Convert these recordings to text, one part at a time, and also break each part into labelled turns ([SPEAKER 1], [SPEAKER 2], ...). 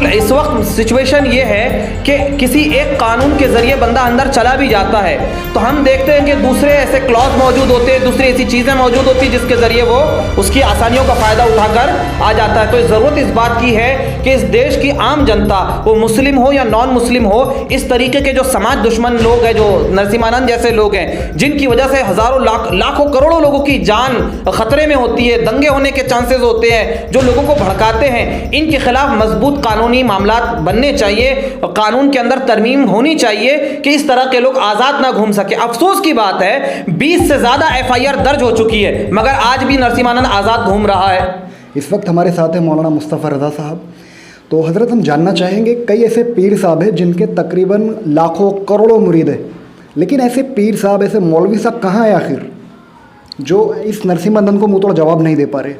[SPEAKER 1] इस वक्त सिचुएशन ये है कि किसी एक कानून के जरिए बंदा अंदर चला भी जाता है तो हम देखते हैं कि दूसरे ऐसे क्लॉज मौजूद होते हैं, दूसरी ऐसी चीज़ें मौजूद होती हैं जिसके जरिए वो उसकी आसानियों का फ़ायदा उठाकर आ जाता है। तो ज़रूरत इस बात की है कि इस देश की आम जनता, वो मुस्लिम हो या नॉन मुस्लिम हो, इस तरीके के जो समाज दुश्मन लोग हैं, जो नरसिम्हानंद जैसे लोग हैं, जिनकी वजह से हज़ारों लाखों करोड़ों लोगों की जान खतरे में होती है, दंगे होने के चांसेस होते हैं, जो लोगों को भड़काते हैं, इनके खिलाफ मजबूत कानूनी मामलात बनने चाहिए, कानून के अंदर तरमीम होनी चाहिए कि इस तरह के लोग आज़ाद ना घूम सके। अफसोस की बात है 20 से ज़्यादा FIR दर्ज हो चुकी है मगर आज भी नरसिम्हानंद आज़ाद घूम रहा है।
[SPEAKER 2] इस वक्त हमारे साथ है मौलाना मुस्तफ़ा रज़ा साहब। तो हज़रत हम जानना चाहेंगे, कई ऐसे पीर साहब हैं जिनके तकरीबन लाखों करोड़ों मुरीद हैं, लेकिन ऐसे पीर साहब, ऐसे मौलवी साहब कहाँ हैं आखिर जो इस नरसिम्हानंद को मुँह तोड़ जवाब नहीं दे पा रहे?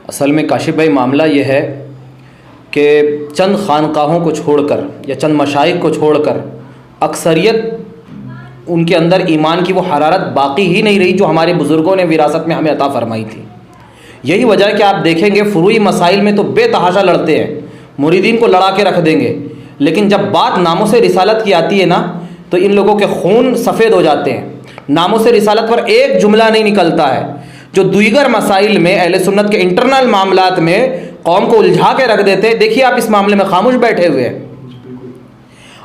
[SPEAKER 1] असल में काशिफ भाई मामला ये है कि चंद खानकाहों को छोड़कर या चंद मशाइख को छोड़कर अक्सरियत उनके अंदर ईमान की वो हरारत बाकी ही नहीं रही जो हमारे बुज़ुर्गों ने विरासत में हमें अता फरमाई थी। यही वजह है कि आप देखेंगे फुरूई मसाइल में तो बेतहाशा लड़ते हैं, मुरीदीन को लड़ा के रख देंगे, लेकिन जब बात नामों से रिसालत की आती है ना तो इन लोगों के खून सफ़ेद हो जाते हैं। नामों से रिसालत पर एक जुमला नहीं निकलता है जो दीगर मसाइल में अहले सुन्नत के इंटरनल मामलात में कौम को उलझा के रख देते हैं। देखिए आप इस मामले में खामोश बैठे हुए हैं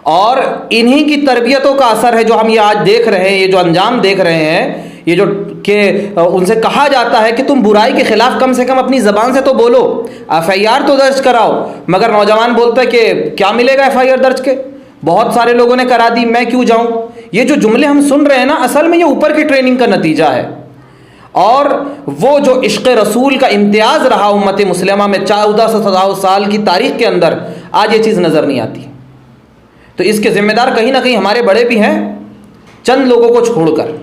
[SPEAKER 1] और इन्हीं की तरबियतों का असर है जो हम ये आज देख रहे हैं, ये जो अंजाम देख रहे हैं, ये जो कि उनसे कहा जाता है कि तुम बुराई के खिलाफ कम से कम अपनी ज़बान से तो बोलो, FIR तो दर्ज कराओ, मगर नौजवान बोलता है कि क्या मिलेगा FIR दर्ज के, बहुत सारे लोगों ने करा दी, मैं क्यों जाऊं। ये जो जुमले हम सुन रहे हैं ना, असल में ये ऊपर की ट्रेनिंग का नतीजा है और वो जो इश्क़ रसूल का इम्तियाज़ रहा उम्मत मुस्लिमा में 14 से 17 साल की तारीख़ के अंदर, आज ये चीज़ नज़र नहीं आती। तो इसके ज़िम्मेदार कहीं ना कहीं हमारे बड़े भी हैं, चंद लोगों को छोड़कर।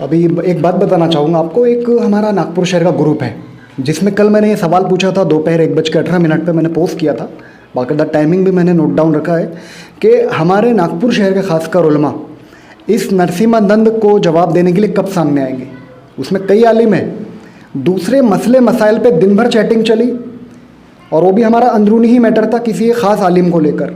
[SPEAKER 2] अभी एक बात बताना चाहूँगा आपको, एक हमारा नागपुर शहर का ग्रुप है जिसमें कल मैंने ये सवाल पूछा था, दोपहर 1:18 पे मैंने पोस्ट किया था, बाकायदा टाइमिंग भी मैंने नोट डाउन रखा है कि हमारे नागपुर शहर के खासकर उलमा इस नरसिम्हानंद को जवाब देने के लिए कब सामने आएंगे। उसमें कई आलिम हैं, दूसरे मसले मसाइल पे दिन भर चैटिंग चली और वो भी हमारा अंदरूनी ही मैटर था, किसी एक ख़ास आलिम को लेकर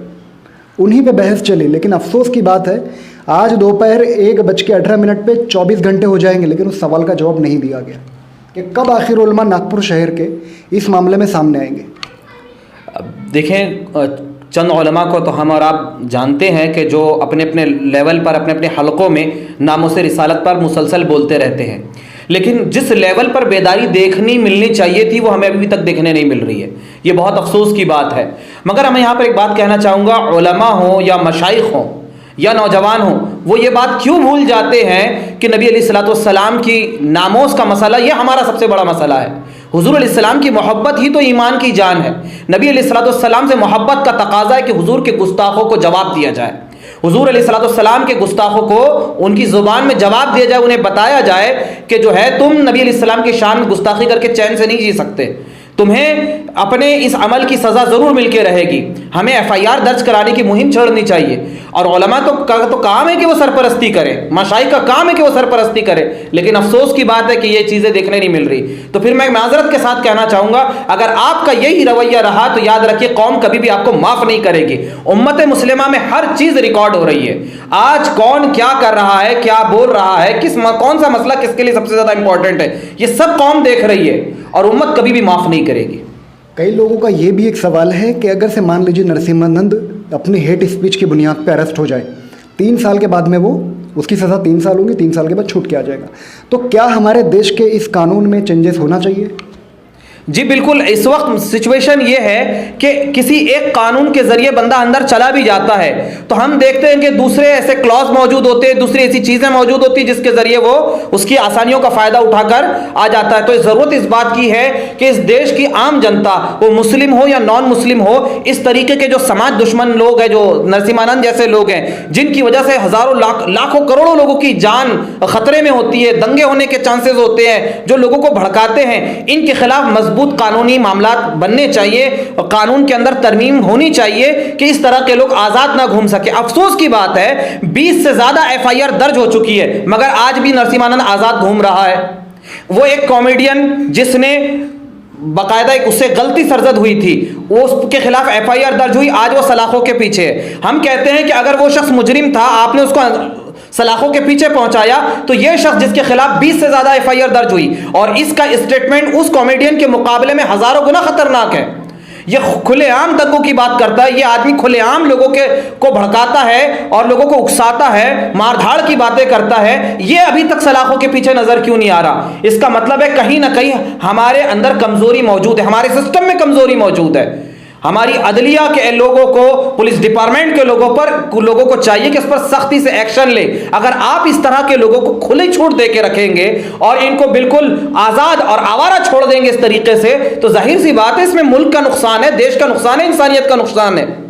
[SPEAKER 2] उन्हीं पे बहस चली। लेकिन अफसोस की बात है आज दोपहर 1:18 पे 24 घंटे हो जाएंगे लेकिन उस सवाल का जवाब नहीं दिया गया कि कब आखिर उलमा नागपुर शहर के इस मामले में सामने आएंगे।
[SPEAKER 1] देखें, चंद उलमा को तो हम और आप जानते हैं कि जो अपने अपने लेवल पर, अपने अपने हलकों में नामों से रिसालत पर मुसलसल बोलते रहते हैं, लेकिन जिस लेवल पर बेदारी देखनी मिलनी चाहिए थी वो हमें अभी तक देखने नहीं मिल रही है। ये बहुत अफसोस की बात है। मगर मैं यहाँ पर एक बात कहना चाहूँगा, उलमा हो या मशाइख हो या नौजवान हो, वो ये बात क्यों भूल जाते हैं कि नबी अलैहिस्सलाम की नामोस का मसला ये हमारा सबसे बड़ा मसला है। हुजूर अलैहिस्सलाम की मोहब्बत ही तो ईमान की जान है। नबी अलैहिस्सलाम से मोहब्बत का तकाजा है कि हुजूर के गुस्ताखों को जवाब दिया जाए, हुजूर अलैहिस्सलाम के गुस्ताखों को उनकी ज़ुबान में जवाब दिया जाए, उन्हें बताया जाए कि जो है तुम नबी अलैहिस्सलाम की शान में गुस्ताखी करके चैन से नहीं जी सकते, तुम्हें अपने इस अमल की सज़ा ज़रूर मिल के रहेगी। हमें FIR दर्ज कराने की मुहिम छेड़नी चाहिए और उलमा तो काम है कि वो सरपरस्ती करें, मशाइख का काम है कि वो सरपरस्ती करें, लेकिन अफसोस की बात है कि ये चीज़ें देखने नहीं मिल रही। तो फिर मैं माज़रत के साथ कहना चाहूँगा, अगर आपका यही रवैया रहा तो याद रखिए कौम कभी भी आपको माफ़ नहीं करेगी। उम्मत मुस्लिमा में हर चीज़ रिकॉर्ड हो रही है, आज कौन क्या कर रहा है, क्या बोल रहा है, कौन सा मसला किसके लिए सबसे ज़्यादा इंपॉर्टेंट है, ये सब कौम देख रही है और उम्मत कभी भी माफ़ नहीं करेगी।
[SPEAKER 2] कई लोगों का ये भी एक सवाल है कि अगर से मान लीजिए नरसिम्हानंद अपनी हेट स्पीच की बुनियाद पर अरेस्ट हो जाए, 3 साल के बाद में वो उसकी सज़ा 3 साल होगी, 3 साल के बाद छूट के आ जाएगा, तो क्या हमारे देश के इस कानून में चेंजेस होना चाहिए?
[SPEAKER 1] जी बिल्कुल। इस वक्त सिचुएशन ये है कि किसी एक कानून के जरिए बंदा अंदर चला भी जाता है तो हम देखते हैं कि दूसरे ऐसे क्लॉज मौजूद होते हैं, दूसरी ऐसी चीज़ें मौजूद होती हैं जिसके जरिए वो उसकी आसानियों का फ़ायदा उठाकर आ जाता है। तो ज़रूरत इस बात की है कि इस देश की आम जनता, वो मुस्लिम हो या नॉन मुस्लिम हो, इस तरीके के जो समाज दुश्मन लोग हैं, जो नरसिम्हानंद जैसे लोग हैं, जिनकी वजह से हज़ारों लाखों करोड़ों लोगों की जान खतरे में होती है, दंगे होने के चांसेस होते हैं, जो लोगों को भड़काते हैं, इनके खिलाफ मजबूत कानूनी मामलात बनने चाहिए, कानून के अंदर तरमीम होनी चाहिए कि इस तरह के लोग आज़ाद ना घूम सके। अफसोस की बात है 20 से ज़्यादा FIR दर्ज हो चुकी है मगर आज भी नरसिम्हानंद आज़ाद घूम रहा है। वो एक कॉमेडियन जिसने बाकायदा एक उससे गलती सरजद हुई थी, वो उसके खिलाफ एफआईआर दर्ज हुई, आज वो सलाखों के पीछे है। हम कहते हैं कि अगर वो शख्स मुजरिम था, आपने उसको सलाखों के पीछे पहुंचाया, तो ये शख्स जिसके खिलाफ 20 से ज्यादा एफआईआर दर्ज हुई और इसका स्टेटमेंट उस कॉमेडियन के मुकाबले में हजारों गुना खतरनाक है। ये खुलेआम दंगों की बात करता है, ये आदमी खुलेआम लोगों को भड़काता है और लोगों को उकसाता है, मारधाड़ की बातें करता है। ये अभी तक सलाखों के पीछे नजर क्यों नहीं आ रहा? इसका मतलब है कहीं ना कहीं हमारे अंदर कमजोरी मौजूद है, हमारे सिस्टम में कमजोरी मौजूद है। हमारी अदलिया के लोगों को, पुलिस डिपार्टमेंट के लोगों को चाहिए कि इस पर सख्ती से एक्शन ले। अगर आप इस तरह के लोगों को खुली छूट दे के रखेंगे और इनको बिल्कुल आजाद और आवारा छोड़ देंगे इस तरीके से, तो जाहिर सी बात है इसमें मुल्क का नुकसान है, देश का नुकसान है, इंसानियत का नुकसान है।